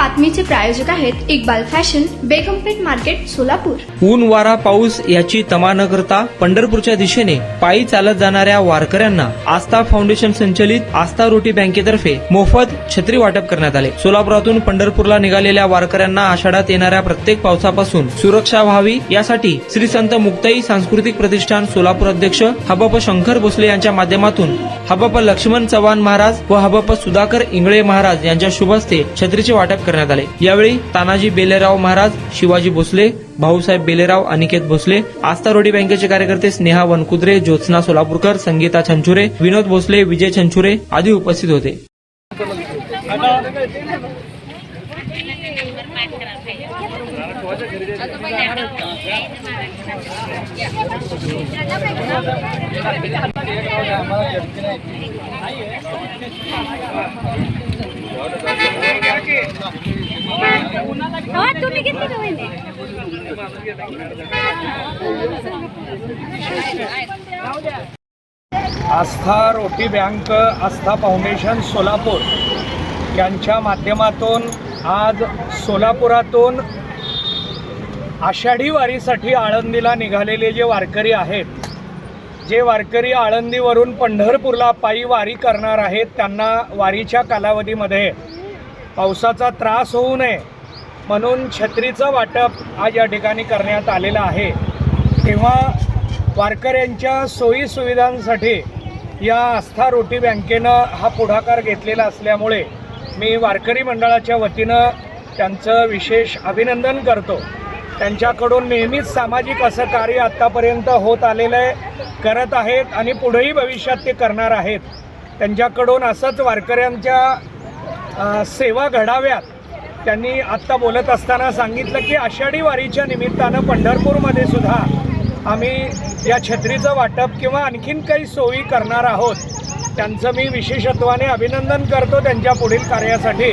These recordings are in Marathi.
बातमीचे प्रायोजक आहेत इक्बाल फॅशन, बेगमपेठ मार्केट, सोलापूर। ऊन वारा पाऊस याची तमा न करता पंढरपूरच्या दिशेने पायी चालत जाणाऱ्या वारकऱ्यांना आस्था फाउंडेशन संचलित आस्था रोटी बँकेतर्फे मोफत छत्री वाटप करण्यात आले। सोलापुरातून पंढरपूरला निघालेल्या वारकऱ्यांना आषाढात येणाऱ्या प्रत्येक पावसापासून सुरक्षा व्हावी यासाठी श्री संत मुक्ताई सांस्कृतिक प्रतिष्ठान सोलापूर अध्यक्ष हबप शंकर भोसले यांच्या माध्यमातून हबप लक्ष्मण चव्हाण महाराज व हबप सुधाकर इंगळे महाराज यांच्या शुभ हस्ते छत्रीचे वाटप करण्यात आले। यावेळी तानाजी बेलेराव महाराज, शिवाजी भोसले, भाऊसाहेब बेलेराव, अनिकेत भोसले, आस्था रोटी बँकेचे कार्यकर्ते स्नेहा वनकुद्रे, ज्योत्सना सोलापूरकर, संगीता छंछुरे, विनोद भोसले, विजय छंछुरे आदी उपस्थित होते। आस्था रोटी बँक, आस्था फाउंडेशन सोलापूर यांच्या माध्यमातून आज सोलापुरातून आषाढी वारीसाठी आळंदीला निघालेले जे वारकरी आहेत, जे वारकरी आळंदीवरून पंढरपूरला पायी वारी करणार आहेत, त्यांना वारीच्या कालावधीमध्ये पावसाचा त्रास होऊ नये म्हणून छत्रीचं वाटप आज या ठिकाणी करण्यात आलेलं आहे। तेव्हा वारकऱ्यांच्या सोयी सुविधांसाठी या आस्था रोटी बँकेनं हा पुढाकार घेतलेला असल्यामुळे मी वारकरी मंडळाच्या वतीनं त्यांचं विशेष अभिनंदन करतो। त्यांच्याकडून नेहमीच सामाजिक असं कार्य आत्तापर्यंत होत आलेलं आहे, करत आहेत आणि पुढेही भविष्यात ते करणार आहेत। त्यांच्याकडून असंच वारकऱ्यांच्या सेवा घडाव्यात। त्यांनी आत्ता बोलत असताना सांगितलं की आषाढी वारीच्या निमित्तानं पंढरपूरमध्ये सुद्धा आम्ही या छत्रीचं वाटप किंवा आणखीन काही सोयी करणार आहोत। त्यांचं मी विशेषत्वाने अभिनंदन करतो। त्यांच्या पुढील कार्यासाठी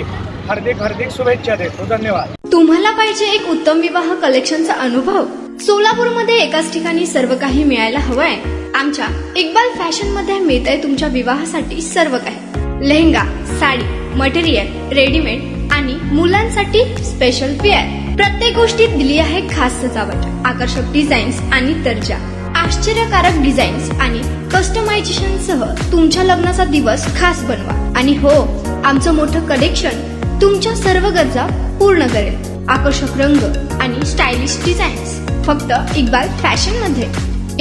हार्दिक हार्दिक शुभेच्छा देतो। धन्यवाद। तुम्हाला पाहिजे एक उत्तम विवाह कलेक्शनचा अनुभव? सोलापूरमध्ये एकाच ठिकाणी सर्व काही मिळायला हवंय? आमच्या इक्बाल फॅशन मध्ये मिळतंय तुमच्या विवाहासाठी सर्व काही। लेहंगा, साडी, मटेरियल, रेडीमेड आणि मुलांसाठी स्पेशल वेअर। प्रत्येक गोष्टीत दिली आहे खास सजावट, आकर्षक डिझाईन्स आणि दर्जा, आश्चर्यकारक डिझाईन्स आणि कस्टमायझेशन सह तुमच्या लग्नाचा दिवस खास बनवा। आणि हो, आमचं मोठं कलेक्शन तुमच्या सर्व गरजा पूर्ण करेल। आकर्षक रंग आणि स्टायलिश डिझाईन्स फक्त इक्बाल फॅशन मध्ये।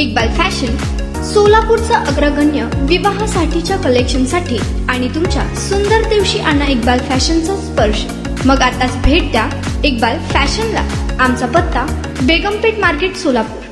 इक्बाल फॅशन सोलापूरचं अग्रगण्य विवाहासाठीच्या कलेक्शनसाठी आणि तुमच्या सुंदर दिवशी आणा इक्बाल फॅशनचा स्पर्श। मग आताच भेट द्या इक्बाल फॅशनला। आमचा पत्ता बेगमपेठ मार्केट, सोलापूर।